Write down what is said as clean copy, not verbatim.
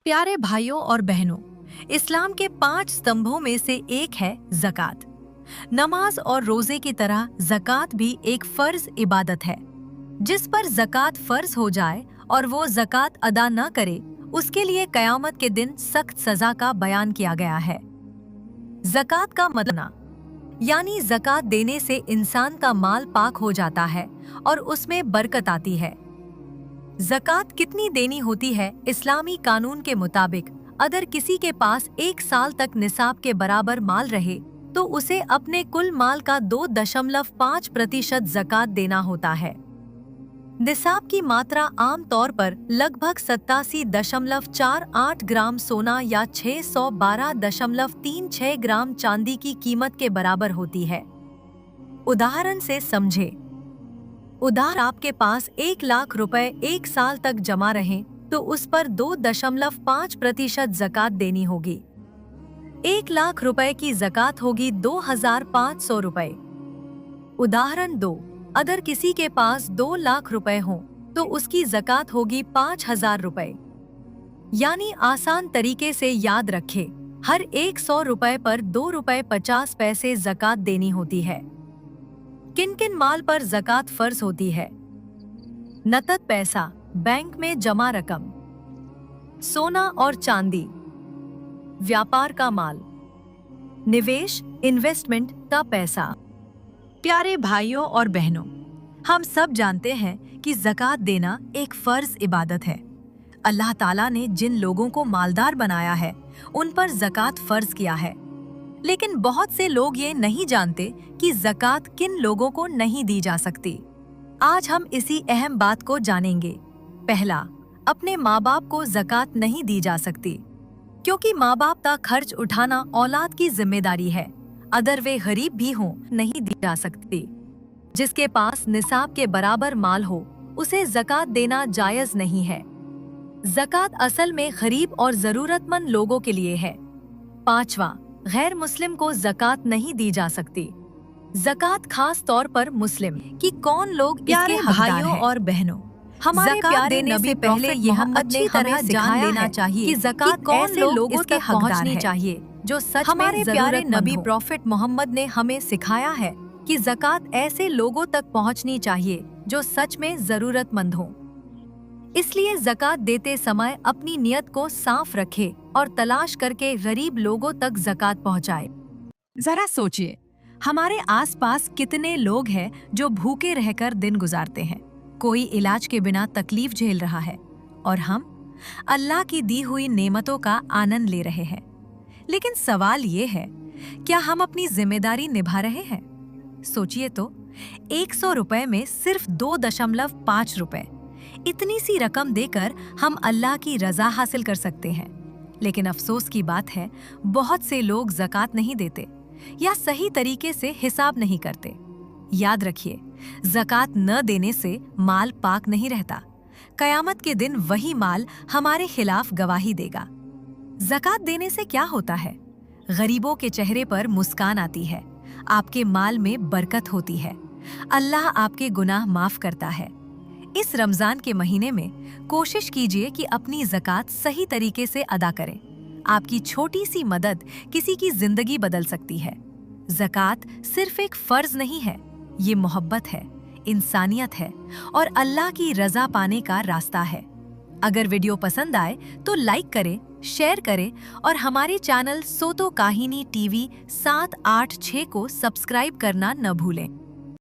प्यारे भाइयों और बहनों, इस्लाम के 5 स्तंभों में से एक है ज़कात। नमाज और रोजे की तरह ज़कात भी एक फर्ज इबादत है। जिस पर ज़कात फर्ज हो जाए और वो ज़कात अदा न करे, उसके लिए क़यामत के दिन सख्त सजा का बयान किया गया है। ज़कात का मतलब यानी ज़कात देने से इंसान का माल पाक हो जाता है और उसमें बरकत आती है। ज़कात कितनी देनी होती है? इस्लामी कानून के मुताबिक अगर किसी के पास 1 साल तक निसाब के बराबर माल रहे तो उसे अपने कुल माल का 2.5% ज़कात देना होता है। निसाब की मात्रा आम तौर पर लगभग 87.48 ग्राम सोना या 612.36 ग्राम चांदी की कीमत के बराबर होती है। उदाहरण से समझे। उधार आपके पास 1 लाख रुपए 1 साल तक जमा रहें तो उस पर 2.5% ज़कात देनी होगी। 1 लाख रुपए की ज़कात होगी 2,500 रुपए। उदाहरण 2, अगर किसी के पास 2 लाख रुपए हों तो उसकी ज़कात होगी 5,000 रुपए। यानी आसान तरीके से याद रखें, हर 100 रुपए पर 2 रुपए 50 पैसे ज़कात देनी होती है। किन किन माल पर ज़कात फर्ज होती है? नकद पैसा, बैंक में जमा रकम, सोना और चांदी, व्यापार का माल, निवेश इन्वेस्टमेंट का पैसा। प्यारे भाइयों और बहनों, हम सब जानते हैं कि ज़कात देना एक फर्ज इबादत है। अल्लाह ताला ने जिन लोगों को मालदार बनाया है उन पर ज़कात फर्ज किया है। लेकिन बहुत से लोग ये नहीं जानते कि ज़कात किन लोगों को नहीं दी जा सकती। आज हम इसी अहम बात को जानेंगे। पहला, अपने माँ बाप को ज़कात नहीं दी जा सकती, क्योंकि माँ बाप का खर्च उठाना औलाद की जिम्मेदारी है। अगर वे गरीब भी हों, नहीं दी जा सकती। जिसके पास निसाब के बराबर माल हो, उसे ज़कात देना जायज़ नहीं है। ज़कात असल में गरीब और ज़रूरतमंद लोगों के लिए है। पांचवा, गैर मुस्लिम को ज़कात नहीं दी जा सकती। ज़कात खास तौर पर मुस्लिम कि कौन लोग इसके हकदार हैं। और बहनों, हमारे प्यारे नबी पहले यह अच्छी तरह जान लेना चाहिए कि ज़कात कौन लोगों तक पहुंचनी चाहिए जो सच में प्यारे नबी प्रॉफिट मोहम्मद ने हमें सिखाया है कि ज़कात ऐसे लोगों तक पहुंचनी चाहिए जो सच में ज़रूरतमंद हों। इसलिए ज़कात देते समय अपनी नियत को साफ रखे और तलाश करके गरीब लोगों तक ज़कात पहुंचाए। जरा सोचिए, हमारे आसपास कितने लोग हैं जो भूखे रहकर दिन गुजारते हैं, कोई इलाज के बिना तकलीफ झेल रहा है, और हम अल्लाह की दी हुई नेमतों का आनंद ले रहे हैं। लेकिन सवाल ये है, क्या हम अपनी जिम्मेदारी निभा रहे हैं? सोचिए तो, 100 रुपए में सिर्फ 2.5 रुपए, इतनी सी रकम देकर हम अल्लाह की रजा हासिल कर सकते हैं। लेकिन अफसोस की बात है, बहुत से लोग ज़कात नहीं देते या सही तरीके से हिसाब नहीं करते। याद रखिए, ज़कात न देने से माल पाक नहीं रहता। क़यामत के दिन वही माल हमारे खिलाफ गवाही देगा। ज़कात देने से क्या होता है? गरीबों के चेहरे पर मुस्कान आती है, आपके माल में बरकत होती है, अल्लाह आपके गुनाह माफ करता है। इस रमज़ान के महीने में कोशिश कीजिए कि अपनी ज़कात सही तरीके से अदा करें। आपकी छोटी सी मदद किसी की जिंदगी बदल सकती है। ज़कात सिर्फ एक फर्ज नहीं है, ये मोहब्बत है, इंसानियत है और अल्लाह की रजा पाने का रास्ता है। अगर वीडियो पसंद आए तो लाइक करें, शेयर करें और हमारे चैनल सोतो काहिनी टीवी 786 को सब्सक्राइब करना न भूलें।